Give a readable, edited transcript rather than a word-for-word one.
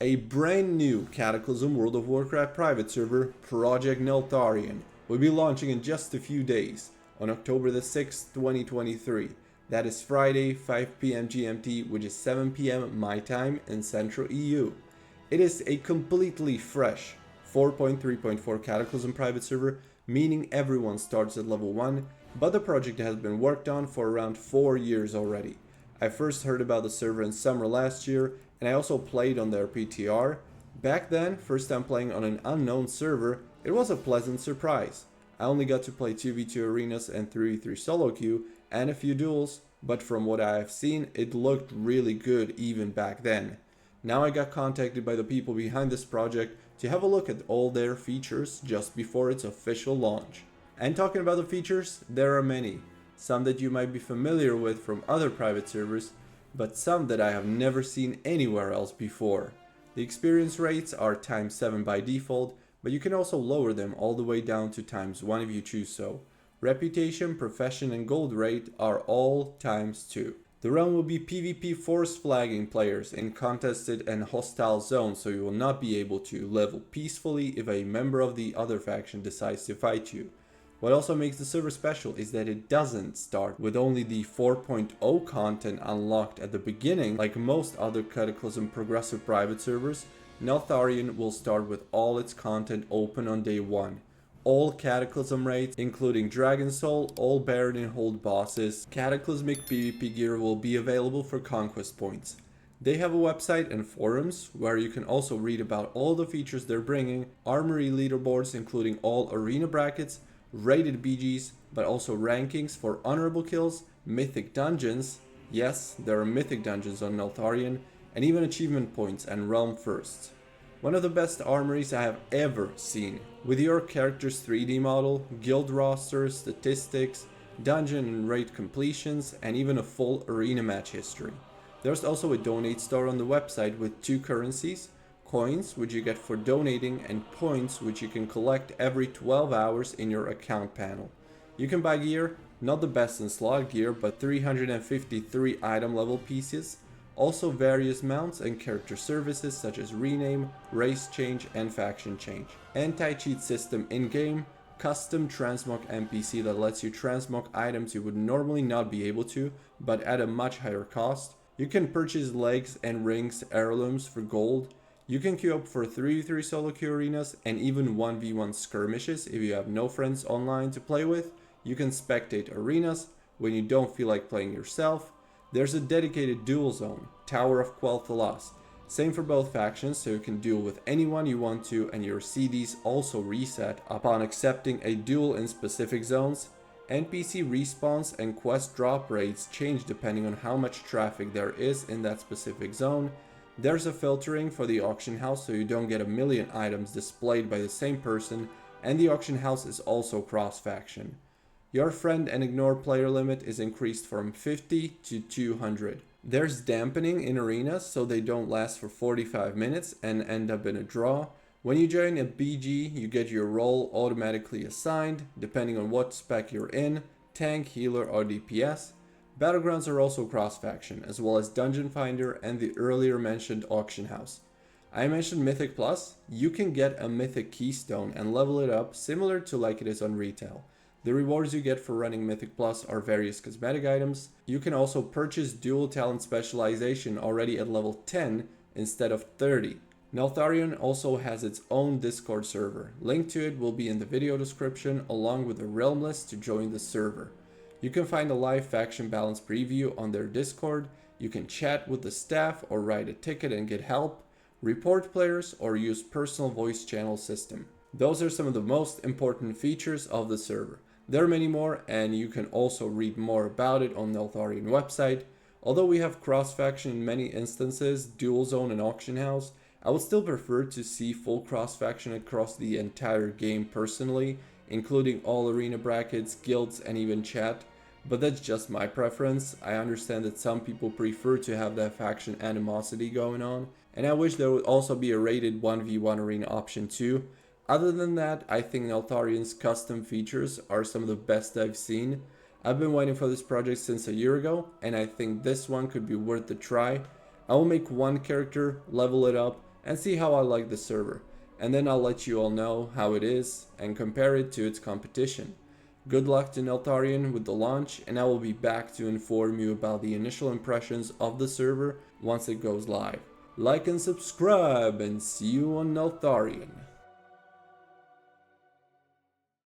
A brand new Cataclysm World of Warcraft private server, Project Neltharion, will be launching in just a few days, on October the 6th, 2023. That is Friday, 5 PM GMT, which is 7 PM my time in Central EU. It is a completely fresh 4.3.4 Cataclysm private server, meaning everyone starts at level 1, but the project has been worked on for around 4 years already. I first heard about the server in summer last year, and I also played on their PTR. Back then, first time playing on an unknown server, it was a pleasant surprise. I only got to play 2v2 arenas and 3v3 solo queue and a few duels, but from what I have seen, it looked really good even back then. Now I got contacted by the people behind this project to have a look at all their features just before its official launch. And talking about the features, there are many. Some that you might be familiar with from other private servers, but some that I have never seen anywhere else before. The experience rates are times 7 by default, but you can also lower them all the way down to times 1 if you choose so. Reputation, profession and gold rate are all times 2. The realm will be PvP force flagging players in contested and hostile zones, so you will not be able to level peacefully if a member of the other faction decides to fight you. What also makes the server special is that it doesn't start with only the 4.0 content unlocked at the beginning like most other Cataclysm progressive private servers. Neltharion will start with all its content open on day 1. All Cataclysm raids, including Dragon Soul, all Baron and Hold bosses, Cataclysmic PvP gear will be available for conquest points. They have a website and forums where you can also read about all the features they're bringing, armory leaderboards including all arena brackets, rated BGs, but also rankings for honorable kills, mythic dungeons, yes, there are mythic dungeons on Neltharion, and even achievement points and realm firsts. One of the best armories I have ever seen, with your character's 3D model, guild roster, statistics, dungeon and raid completions, and even a full arena match history. There's also a donate store on the website with 2 currencies, coins which you get for donating and points which you can collect every 12 hours in your account panel. You can buy gear, not the best in slot gear, but 353 item level pieces, also various mounts and character services such as rename, race change and faction change. Anti-cheat system in-game, custom transmog NPC that lets you transmog items you would normally not be able to, but at a much higher cost. You can purchase legs and rings heirlooms for gold. You can queue up for 3v3 solo queue arenas and even 1v1 skirmishes if you have no friends online to play with. You can spectate arenas when you don't feel like playing yourself. There's a dedicated duel zone, Tower of Quel'Thalas. Same for both factions, so you can duel with anyone you want to, and your CDs also reset upon accepting a duel in specific zones. NPC respawns and quest drop rates change depending on how much traffic there is in that specific zone. There's a filtering for the auction house so you don't get a million items displayed by the same person, and the auction house is also cross-faction. Your friend and ignore player limit is increased from 50 to 200. There's dampening in arenas so they don't last for 45 minutes and end up in a draw. When you join a BG, you get your role automatically assigned depending on what spec you're in, tank, healer or DPS. Battlegrounds are also cross-faction, as well as Dungeon Finder and the earlier mentioned auction house. I mentioned Mythic Plus. You can get a Mythic Keystone and level it up similar to like it is on retail. The rewards you get for running Mythic Plus are various cosmetic items. You can also purchase dual talent specialization already at level 10 instead of 30. Neltharion also has its own Discord server. Link to it will be in the video description along with a Realmlist to join the server. You can find a live faction balance preview on their Discord. You can chat with the staff or write a ticket and get help, report players or use personal voice channel system. Those are some of the most important features of the server. There are many more, and you can also read more about it on Neltharion website. Although we have cross-faction in many instances, dual zone and auction house, I would still prefer to see full cross-faction across the entire game personally, including all arena brackets, guilds and even chat. But that's just my preference. I understand that some people prefer to have that faction animosity going on, and I wish there would also be a rated 1v1 arena option too. Other than that, I think Neltharion's custom features are some of the best I've seen. I've been waiting for this project since a year ago, and I think this one could be worth the try. I will make one character, level it up, and see how I like the server, and then I'll let you all know how it is and compare it to its competition. Good luck to Neltharion with the launch, and I will be back to inform you about the initial impressions of the server once it goes live. Like and subscribe, and see you on Neltharion.